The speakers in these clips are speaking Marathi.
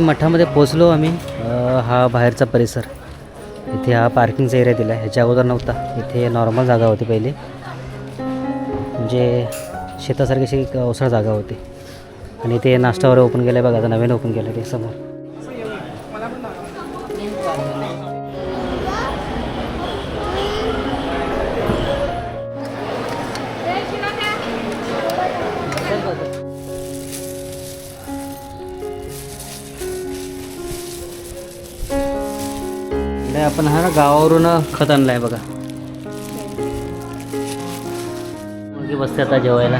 मठामध्ये पोचलो आम्ही. हा बाहेरचा परिसर, इथे हा पार्किंगचा एरिया दिला आहे. ह्याच्या अगोदर नव्हता, इथे नॉर्मल जागा होती पहिले, म्हणजे शेतासारखी अशी ओसळ जागा होती. आणि ते नाश्ता वगैरे ओपन केलं आहे बघा, आता नवीन ओपन केलं ते समोर. आपण हा ना गावावरून खत आणलं आहे बघा. मुलगी बसते आता जेवायला.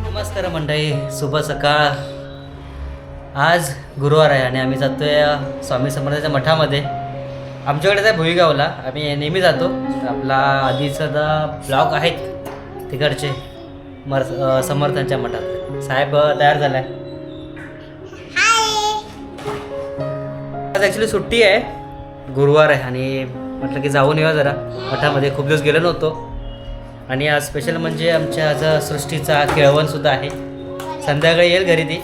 नमस्कार मंडळी, शुभ सकाळ. आज गुरुवार आहे आणि आम्ही जातोय स्वामी समर्थाच्या मठामध्ये. आमच्याकडे आहे भुईगावला, आम्ही नेहमी जातो. आपला आधीचा ब्लॉग आहेत तिकडचे समर्थांच्या मठात. साहेब तयार झालाय. आज ॲक्च्युली सुट्टी आहे, गुरुवार आहे आणि म्हटलं की जाऊन येऊया जरा मठामध्ये. खूप दिवस गेलो नव्हतो. आणि आज स्पेशल म्हणजे आमच्या आज सृष्टीचा केळवणसुद्धा आहे. संध्याकाळी येईल घरी ती.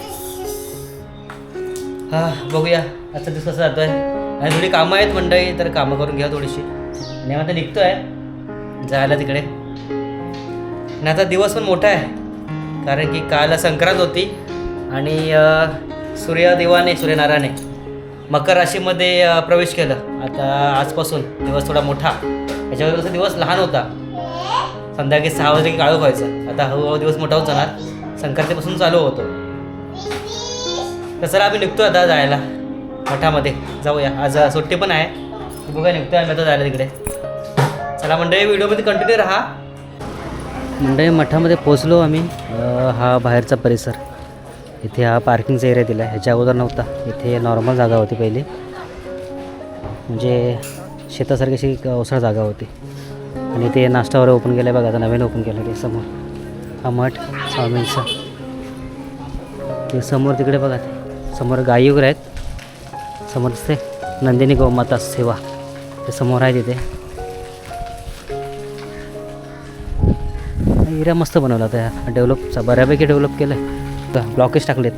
बघूया आजचा दिवस कसा जातो आहे. आणि थोडी कामं आहेत मंडळी, तर कामं करून घ्या थोडीशी. आणि आता निघतो आहे जायला तिकडे. आणि आता दिवस पण मोठा आहे, कारण की काल संक्रांत होती आणि सूर्यनारायणाने मकर राशीमध्ये प्रवेश केला. आता आजपासून दिवस थोडा मोठा. याच्यावर कसं दिवस लहान होता, संध्याकाळी 6 वाजता की काळोख व्हायचं. आता हळूहळू दिवस मोठा होत जाणार, संक्रांतीपासून चालू होतो. तसं आम्ही निघतो आता जायला मठामध्ये. जाऊया, आज सुट्टी पण आहे. बघा निघतो आम्ही आता जायला तिकडे. चला मंडळी, व्हिडिओमध्ये कंटिन्यू राहा. मंडळी मठामध्ये पोचलो आम्ही. हा बाहेरचा परिसर, इथे हा पार्किंगचा एरिया दिला आहे. ह्याच्या अगोदर नव्हता, इथे नॉर्मल जागा होती पहिली, म्हणजे शेतासारखी अशी ओसळ जागा होती. आणि ते नाश्ता वगैरे ओपन केलं आहे बघा, आता नवीन ओपन केलं ते समोर. हा मठ स्वामींचा. ते समोर तिकडे बघा, ते समोर गाई वगैरे आहेत. समोर दिसते नंदिनी गोमाता सेवा, ते समोर आहे तिथे. एरिया मस्त बनवला होता, डेव्हलपचा बऱ्यापैकी डेव्हलप केलं आहे. ब्लॉकेज टाकलेत,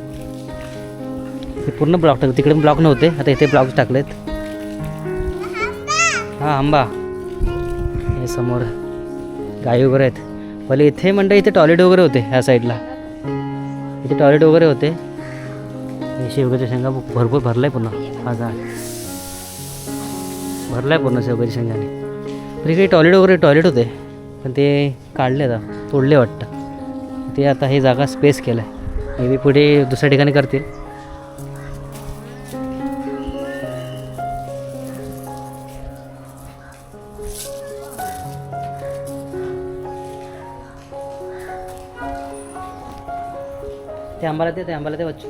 ते पूर्ण ब्लॉक टाकले. तिकडे ब्लॉक नव्हते, आता इथे ब्लॉक टाकलेत. हां आंबा, हे समोर गाई वगैरे आहेत. पहिले इथे मंडळी इथे टॉयलेट वगैरे होते. ह्या साईडला इथे टॉयलेट वगैरे होते. हे शेवग्याच्या शेंगा भरपूर भरला आहे पूर्ण. हा झाड भरला आहे पूर्ण शेवग्याच्या शेंगाने. पण इकडे टॉयलेट होते, पण ते काढले, आता तोडले वाटतं. ते आता ही जागा स्पेस केलं आहे. मे बी पुढे दुसऱ्या ठिकाणी करतील. ते आंबाला ते बच्चू.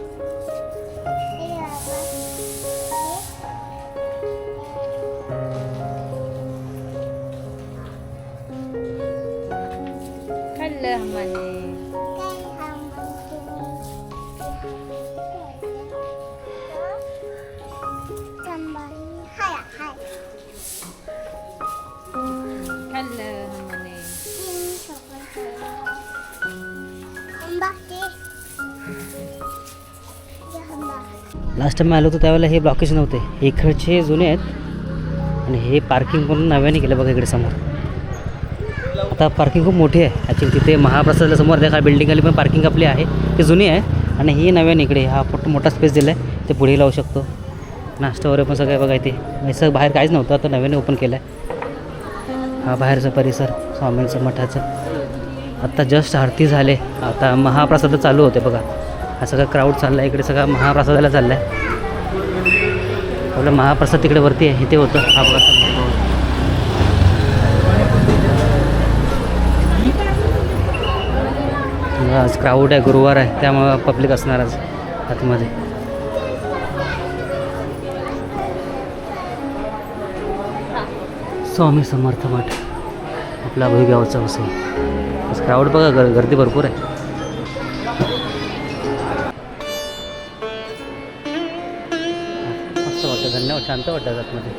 लास्ट टाइम आलो होतो त्यावेळेला हे ब्लॉकेज नव्हते, इकडचे जुने आहेत. आणि हे पार्किंग पण नव्याने केलं बघा इकडे समोर. आता पार्किंग खूप मोठी आहे ॲक्च्युली. तिथे महाप्रसादाला समोर त्या बिल्डिंगखाली पण पार्किंग आपली आहे, ती जुनी आहे. आणि ही नव्याने इकडे हा मोठा स्पेस दिला आहे, ते पुढे लावू शकतो. नाश्ता वगैरे पण सगळं बघा इथे. असं बाहेर काहीच नव्हतं, आता नव्याने ओपन केलं आहे. हा बाहेरचा परिसर स्वामींचं मठाचं. आत्ता जस्ट आरती झाले, आता महाप्रसाद चालू होते बघा. हा सगळा क्राऊड चालला आहे इकडे, सगळा महाप्रसादाला चालला आहे. आपला महाप्रसाद तिकडे वरती आहे, इथे होतं. हा बघा आज क्राऊड आहे, गुरुवार आहे, त्यामुळं पब्लिक असणार आज आतमध्ये. स्वामी समर्थ मठ आपला भुईगावचा वसई. क्राऊड बघा, गर्दी भरपूर आहे. मस्त वाटतं, धन्यवाद. शांत वाटतं आतमध्ये.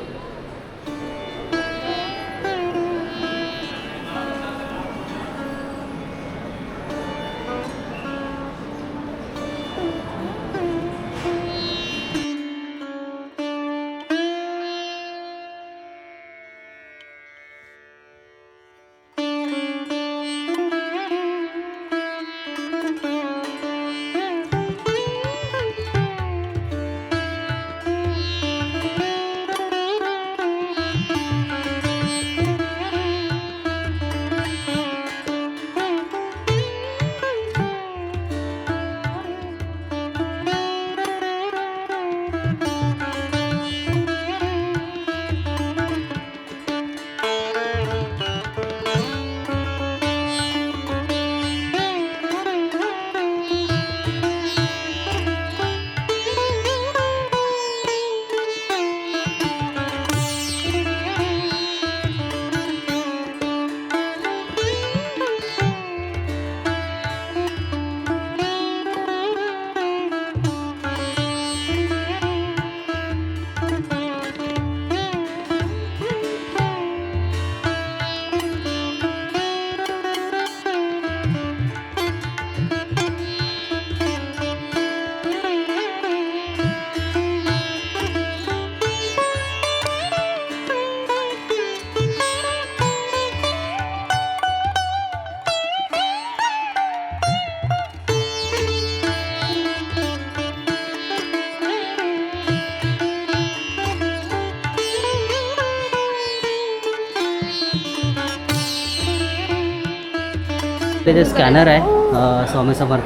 इकडे जे स्कॅनर आहे स्वामी समर्थ,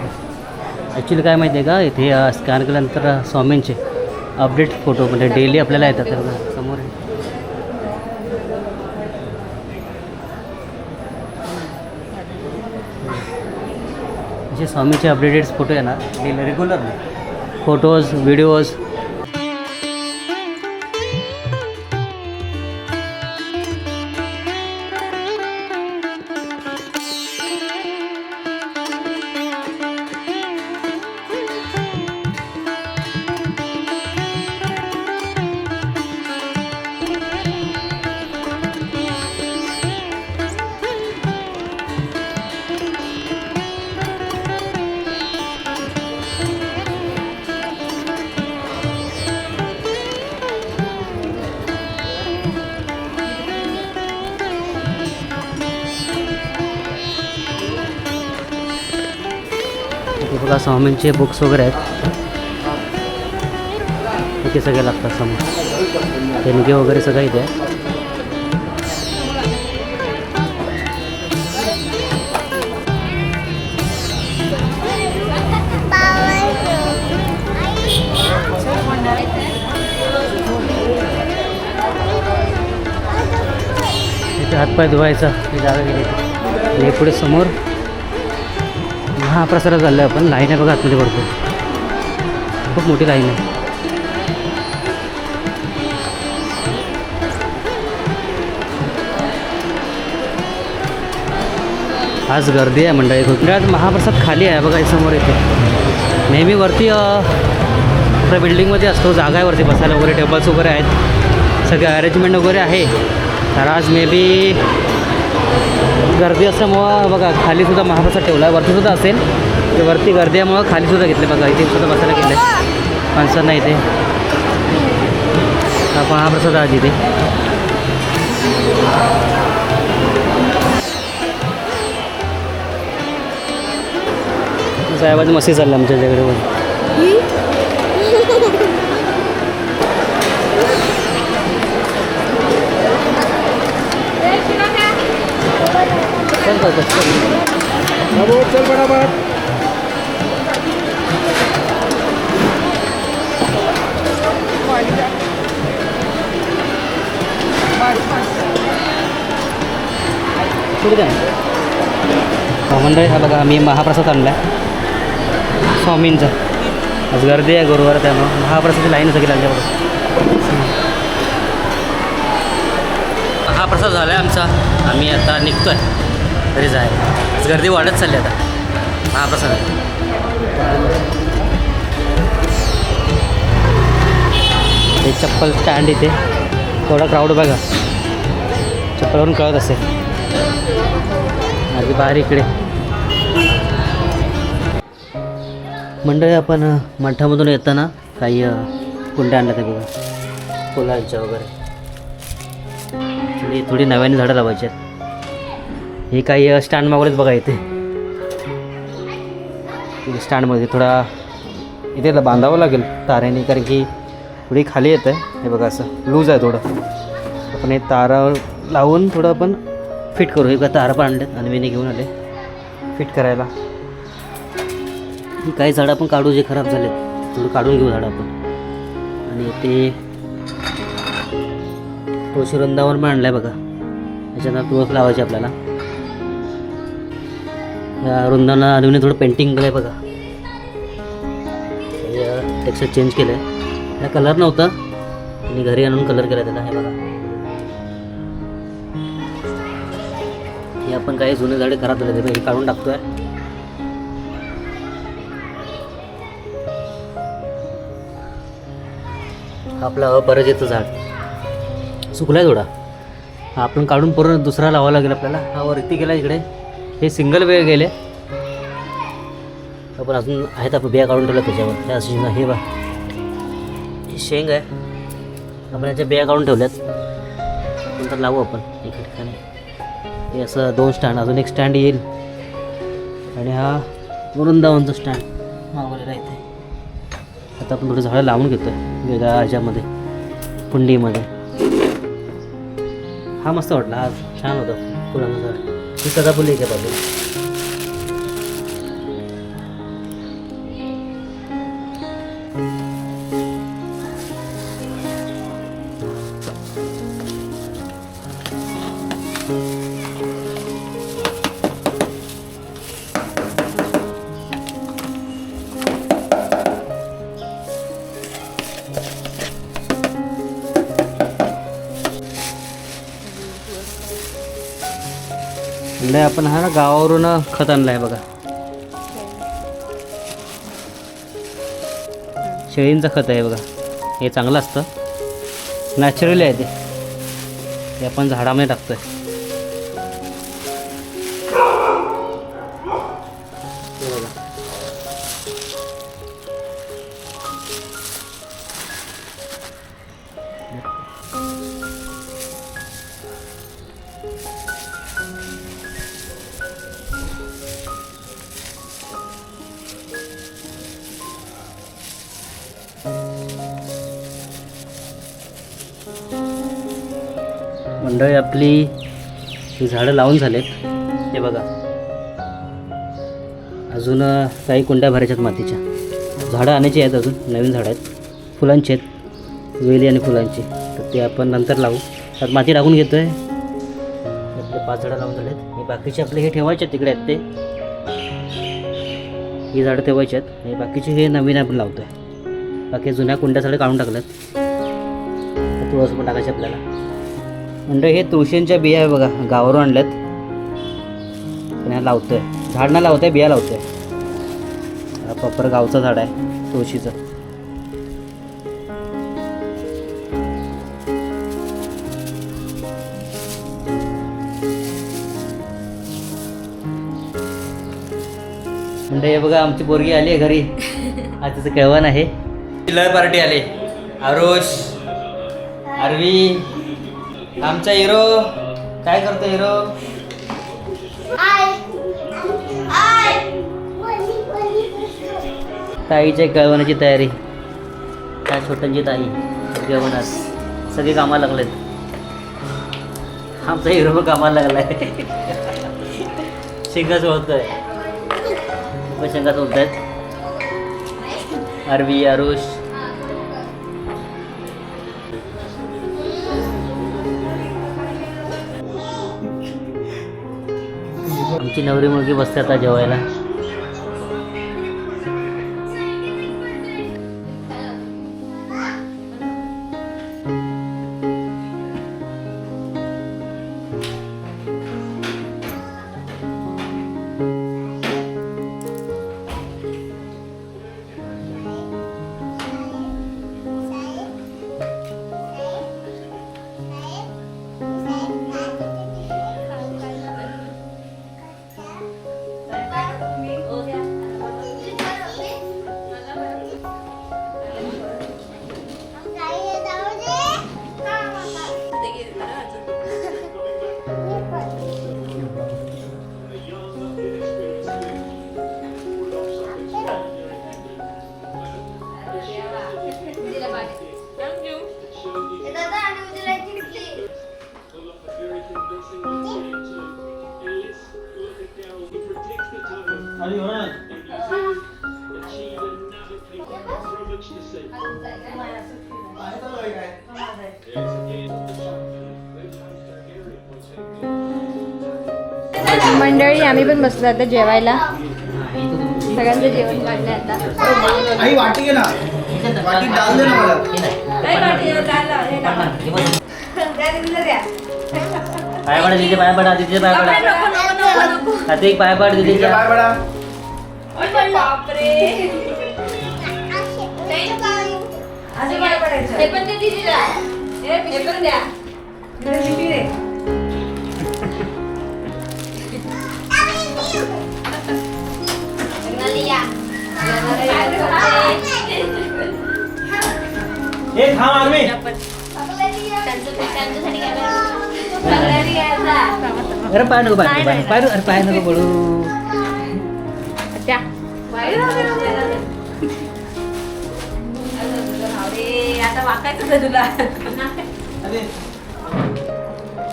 ॲक्च्युली काय माहिती आहे का, इथे स्कॅन केल्यानंतर स्वामींचे अपडेट फोटो म्हणजे डेली आपल्याला येतात. तर बघा समोर आहे. जे स्वामीचे अपडेटेड फोटो आहे ना, डेली रेग्युलर फोटोज व्हिडिओज. बघा स्वामींचे बुक्स वगैरे आहेत इथे सगळे लागतात. समोर देणगे वगैरे सगळं इथे आहे. इथे हातपाय धुवायचा ही जागा गेली. आणि पुढे समोर महाप्रसाद झालं आहे. आपण लाईन आहे बघा आतमध्ये भरपूर, खूप मोठी लाईन आहे. आज गर्दी आहे मंडळी. गुजरात महाप्रसाद खाली आहे बघा समोर. इथे नेहमी वरती आपल्या बिल्डिंगमध्ये असतो, जागा आहे वरती बसायला वगैरे, टेबल्स वगैरे आहेत, सगळे अरेंजमेंट वगैरे आहे. तर आज मे बी गर्दी असल्यामुळं बघा खालीसुद्धा महाप्रसाद ठेवला आहे. वरतीसुद्धा असेल, ते वरती गर्दी आहे खालीसुद्धा घेतले बघा. इथे सुद्धा बसायला गेले माणसांना. इथे हा महाप्रसाद आज इथे. साहेबांची मस्ती चालली आमच्या जगाकडे. चल बराबर. मंडळी हा बघा आम्ही महाप्रसाद आणला आहे स्वामींचा. आज गर्दी आहे गुरुवार, त्यामुळं महाप्रसादची लाईन सगळी लागली बघा. महाप्रसाद झाला आहे आमचा. आम्ही आता निघतो आहे तरी जाय. आज गर्दी वाढत चालली आता महाप्रसाद. हे चप्पल स्टँड इथे थोडा क्राऊड बघा, चप्पलवरून कळत असेल. आधी बाहेर इकडे मंडळी आपण मठामधून येताना काही कुंड्या आणल्या ते बघा, फुलांच्या वगैरे. थोडी नव्याने झाडं लावायची आहेत. हे काही स्टँड मागवलेत बघा इथे. स्टँडमध्ये थोडा इथे बांधावं लागेल तारेने, कारण की थोडी खाली येतं आहे. हे बघा असं लूज आहे थोडं. आपण हे तारा लावून थोडं आपण फिट करू. हे बघा तारा पण आणलेत आणि मी घेऊन आले फिट करायला. ही काही झाडं आपण काढू जे खराब झाले, थोडं काढून घेऊ झाडं आपण. आणि ते तुळशी वृंदावन पण आणलं आहे बघा. याच्यानं तुळस लावायची आपल्याला. या वृंदावनाला अजून थोडं पेंटिंग केलं आहे बघा. टेक्स्चर चेंज केलं आहे. या कलर नव्हता आणि घरी आणून कलर केला त्याला. हे बघा हे आपण काही जुने झाडे खराब झाले ते काढून टाकतोय. आपला अपराजित झाड सुकलाय थोडा, हा आपण काढून पूर्ण दुसरा लावावा लागेल आपल्याला. हा वरती गेला इकडे. हे सिंगल वेळ गेले आपण, अजून आहेत आपण बिया काढून ठेवल्या त्याच्यावर. त्या शेंगा हे बा, ही शेंग आहे आपण याच्या बिया काढून ठेवल्यात. नंतर लावू आपण एका ठिकाणी. हे असं 2 स्टँड, अजून एक स्टँड येईल. आणि हा वृंदावनचा स्टँड मागवलेला इथे. आता आपण थोडी झाडं लावून घेतो आहे वेगळ्या ह्याच्यामध्ये, कुंडीमध्ये. हा मस्त वाटला, हा छान होता फुलांचं झाड. ही सदाफुली आहे बाजूला. म्हणजे आपण हा ना गावावरून खत आणलं आहे बघा, शेळींचं खत आहे बघा. हे चांगलं असतं, नॅचरली आहे ते आपण झाडामध्ये टाकतोय. हे बघा. मंडळी आपली ही झाडं लावून झालेत. हे बघा, अजून काही कुंड्या भरायच्यात मातीच्या. झाडं आणायची आहेत, अजून नवीन झाडं आहेत, फुलांची आहेत, वेली आणि फुलांची. तर ते आपण नंतर लावू. त्यात माती टाकून घेतो आहे. आपले 5 झाडं लावून झालेत. हे बाकीचे आपले हे ठेवायचे आहेत, तिकडे आहेत ते. ही झाडं ठेवायची आहेत आणि बाकीचे हे नवीन आपण लावतो आहे. बाकी जुन्या कुंड्या झाडं काढून टाकल्यात. तुळस पण टाकायची आपल्याला. म्हणजे हे तुळशींच्या बिया आहे बघा, गावावरून आणल्यात. पण ह्या लावतोय, झाड ना लावतोय, बिया लावतोय. हा प्रॉपर गावचं झाड आहे तुळशीचं. म्हणजे हे बघा, आमची पोरगी आली आहे घरी. आज तिचं केळवण आहे. लय पार्टी आली. आरुष, आरवी, आमचा हिरो. काय करतो हिरो? ताईच्या केळवणाची तयारी. काय छोट्यांची ताई जेवणात सगळे कामाला लागलेत. आमचा हिरो पण कामाला लागलाय. शेंगा चोळतोय, शेंगा चोळत आहेत. आरवी, आरुष. आमची नवरी मुलगी बसते आता जेवायला. मंडळी आम्ही पण बसलो आता जेवायला. सगळ्यांचं जेवण काढलंय आता. आई वाटी घे ना, वाटी डाल दे ना मला. पाय पडा तिथे, पाय पडा तिथे, पाय पडा. आता एक पाय पड तिथे. पाय पडा. हे पण ते दिदीला. हे पण द्या. एक खा मार मी. अरे पाय नको, पाय नको पडू. आता वाकायचं तुला.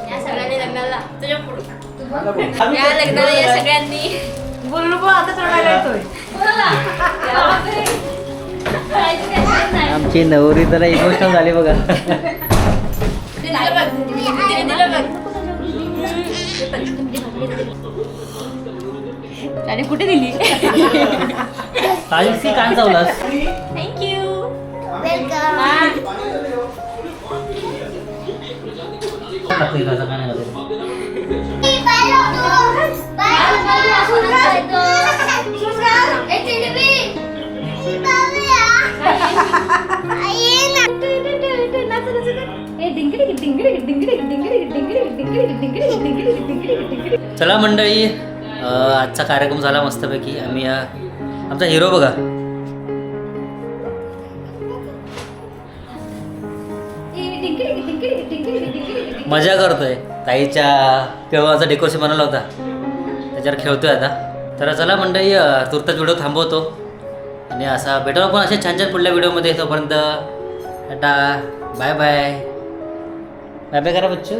या सगळ्यांनी लग्नाला तुझ्या पुढे या लग्नाला या सगळ्यांनी बोललो पण आता चढायला येतोय. आमची नवरी जरा इमोशनल झाली बघा. आणि कुठे दिली? काळीसी कान चावलास. थँक्यू. वेलकम. चला मंडळी, आजचा कार्यक्रम झाला मस्तपैकी. आम्ही आमचा हिरो बघा, मजा करतोय. ताईच्या केव्हाचा डेकोरेशन बनवला होता त्याच्यावर खेळतोय आता. तर चला मंडळी, तुर्तास व्हिडिओ थांबवतो आणि असा भेटू आपण असे छान छान पुढल्या व्हिडिओमध्ये. तोपर्यंत tata, bye bye. Bye bye करा बच्चू.